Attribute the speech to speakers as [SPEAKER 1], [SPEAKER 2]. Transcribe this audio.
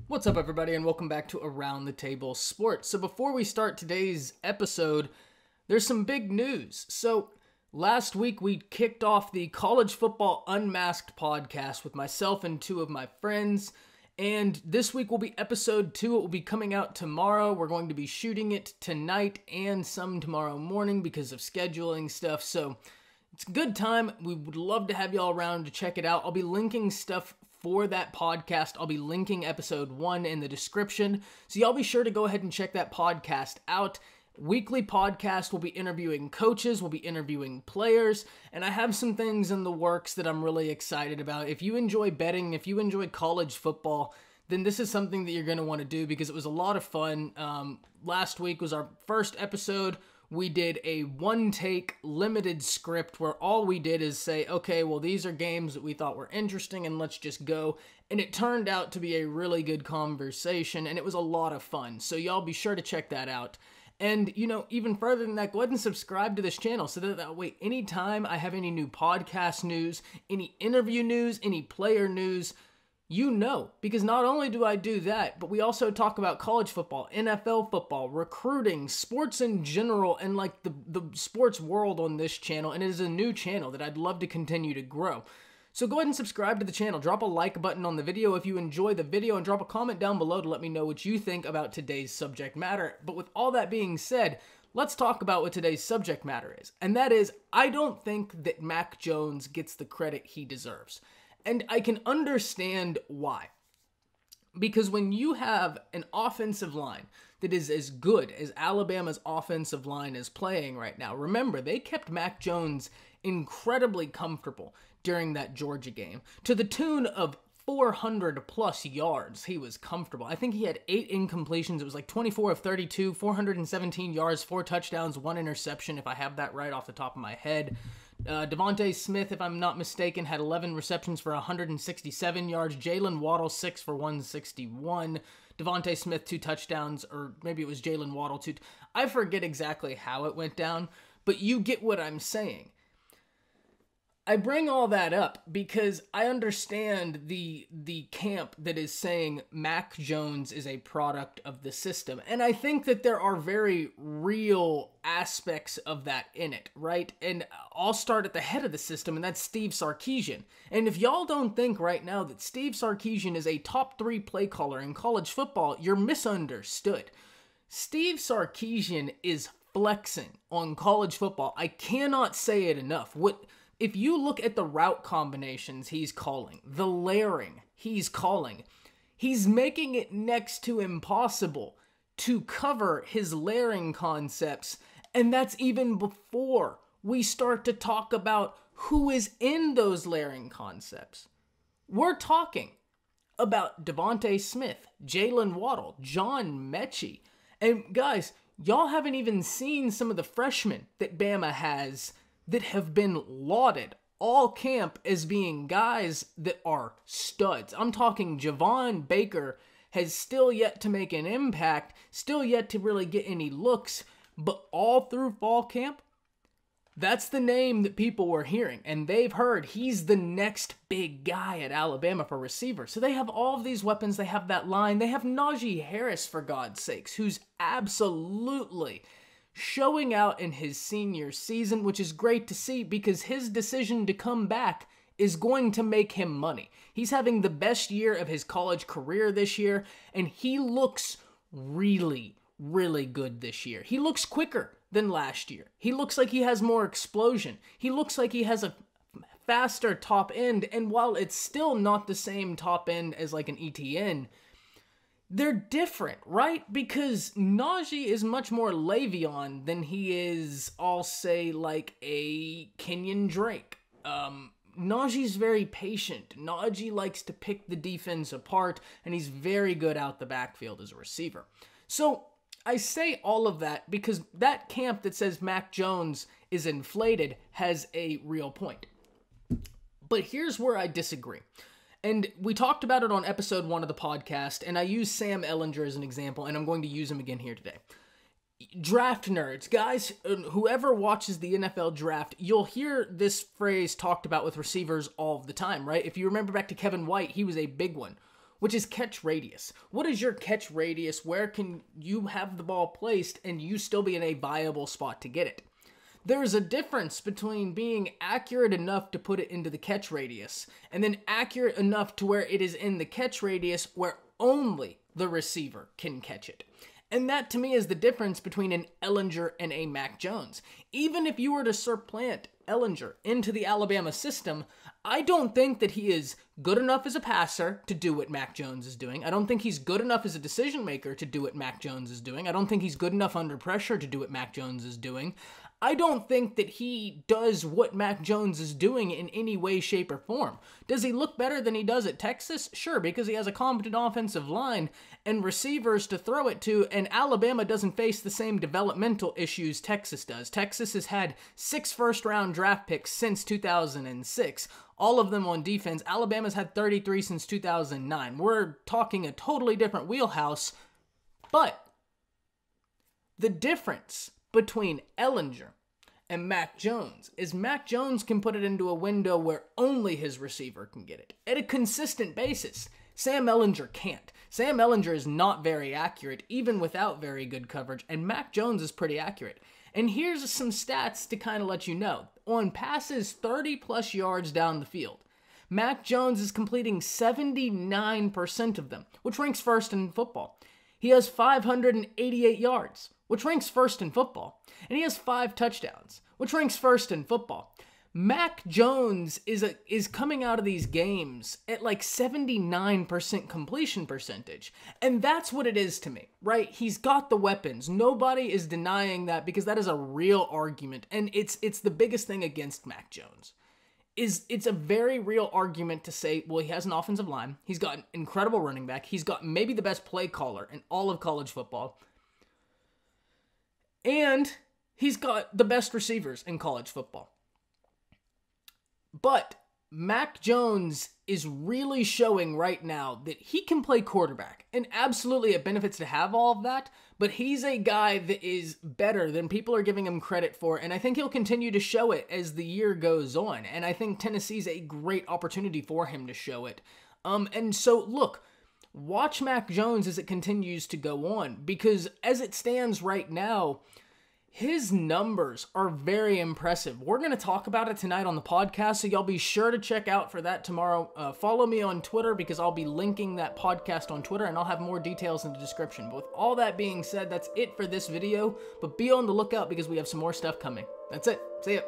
[SPEAKER 1] What's up, everybody, and welcome back to Around the Table Sports. So before we start today's episode, there's some big news. So last week we kicked off the College Football Unmasked podcast with myself and two of my friends, and this week will be episode 2. It will be coming out tomorrow. We're going to be shooting it tonight and some tomorrow morning because of scheduling stuff, so it's a good time. We would love to have y'all around to check it out. I'll be linking stuff for that podcast. I'll be linking episode 1 in the description. So y'all be sure to go ahead and check that podcast out. Weekly podcast, we'll be interviewing coaches, we'll be interviewing players, and I have some things in the works that I'm really excited about. If you enjoy betting, if you enjoy college football, then this is something that you're going to want to do because it was a lot of fun. Last week was our first episode. We did a one-take limited script where all we did is say, okay, well, these are games that we thought were interesting and let's just go. And it turned out to be a really good conversation and it was a lot of fun. So y'all be sure to check that out. And, even further than that, go ahead and subscribe to this channel so that way anytime I have any new podcast news, any interview news, any player news, because not only do I do that, but we also talk about college football, NFL football, recruiting, sports in general, and like the sports world on this channel, and it is a new channel that I'd love to continue to grow. So go ahead and subscribe to the channel, drop a like button on the video if you enjoy the video, and drop a comment down below to let me know what you think about today's subject matter. But with all that being said, let's talk about what today's subject matter is, and that is, I don't think that Mac Jones gets the credit he deserves. And I can understand why. Because when you have an offensive line that is as good as Alabama's offensive line is playing right now, remember, they kept Mac Jones incredibly comfortable during that Georgia game to the tune of 400 plus yards. He was comfortable. I think he had 8 incompletions. It was like 24 of 32, 417 yards, 4 touchdowns, 1 interception, if I have that right off the top of my head. Devontae Smith, if I'm not mistaken, had 11 receptions for 167 yards. Jalen Waddle, 6 for 161. Devontae Smith, 2 touchdowns, or maybe it was Jalen Waddle, 2. I forget exactly how it went down, but you get what I'm saying. I bring all that up because I understand the camp that is saying Mac Jones is a product of the system. And I think that there are very real aspects of that in it, right? And I'll start at the head of the system, and that's Steve Sarkisian. And if y'all don't think right now that Steve Sarkisian is a top 3 play caller in college football, you're misunderstood. Steve Sarkisian is flexing on college football. I cannot say it enough. If you look at the route combinations he's calling, the layering he's calling, he's making it next to impossible to cover his layering concepts, and that's even before we start to talk about who is in those layering concepts. We're talking about Devontae Smith, Jalen Waddle, John Mechie, and guys, y'all haven't even seen some of the freshmen that Bama has that have been lauded all camp as being guys that are studs. I'm talking Javon Baker has still yet to make an impact, still yet to really get any looks, but all through fall camp, that's the name that people were hearing, and they've heard he's the next big guy at Alabama for receiver. So they have all of these weapons, they have that line, they have Najee Harris, for God's sakes, who's absolutely showing out in his senior season, which is great to see because his decision to come back is going to make him money. He's having the best year of his college career this year, and he looks really, really good this year. He looks quicker than last year. He looks like he has more explosion. He looks like he has a faster top end, and while it's still not the same top end as like an ETN, they're different, right? Because Najee is much more Le'Veon than he is, I'll say, like a Kenyon Drake. Najee's very patient. Najee likes to pick the defense apart, and he's very good out the backfield as a receiver. So I say all of that because that camp that says Mac Jones is inflated has a real point. But here's where I disagree. And we talked about it on episode 1 of the podcast, and I used Sam Ehlinger as an example, and I'm going to use him again here today. Draft nerds, guys, whoever watches the NFL draft, you'll hear this phrase talked about with receivers all the time, right? If you remember back to Kevin White, he was a big one. which is catch radius. What is your catch radius? Where can you have the ball placed and you still be in a viable spot to get it? There's a difference between being accurate enough to put it into the catch radius and then accurate enough to where it is in the catch radius where only the receiver can catch it. And that to me is the difference between an Ehlinger and a Mac Jones. Even if you were to supplant Ehlinger into the Alabama system, I don't think that he is good enough as a passer to do what Mac Jones is doing. I don't think he's good enough as a decision maker to do what Mac Jones is doing. I don't think he's good enough under pressure to do what Mac Jones is doing. I don't think that he does what Mac Jones is doing in any way, shape, or form. Does he look better than he does at Texas? Sure, because he has a competent offensive line and receivers to throw it to, and Alabama doesn't face the same developmental issues Texas does. Texas has had 6 first-round draft picks since 2006, all of them on defense. Alabama's had 33 since 2009. We're talking a totally different wheelhouse, but the difference between Ehlinger and Mac Jones is Mac Jones can put it into a window where only his receiver can get it at a consistent basis. Sam Ehlinger can't. Sam Ehlinger is not very accurate, even without very good coverage, and Mac Jones is pretty accurate. And here's some stats to kind of let you know. On passes 30-plus yards down the field, Mac Jones is completing 79% of them, which ranks first in football. He has 588 yards, which ranks first in football. And he has 5 touchdowns, which ranks first in football. Mac Jones is coming out of these games at like 79% completion percentage. And that's what it is to me, right? He's got the weapons. Nobody is denying that because that is a real argument. And it's the biggest thing against Mac Jones. It's a very real argument to say, well, he has an offensive line. He's got an incredible running back. He's got maybe the best play caller in all of college football. And he's got the best receivers in college football. But Mac Jones is really showing right now that he can play quarterback. And absolutely it benefits to have all of that. But he's a guy that is better than people are giving him credit for. And I think he'll continue to show it as the year goes on. And I think Tennessee's a great opportunity for him to show it. And so, look, watch Mac Jones as it continues to go on. Because as it stands right now, his numbers are very impressive. We're going to talk about it tonight on the podcast, so y'all be sure to check out for that tomorrow. Follow me on Twitter because I'll be linking that podcast on Twitter, and I'll have more details in the description. But with all that being said, that's it for this video, but be on the lookout because we have some more stuff coming. That's it. See ya.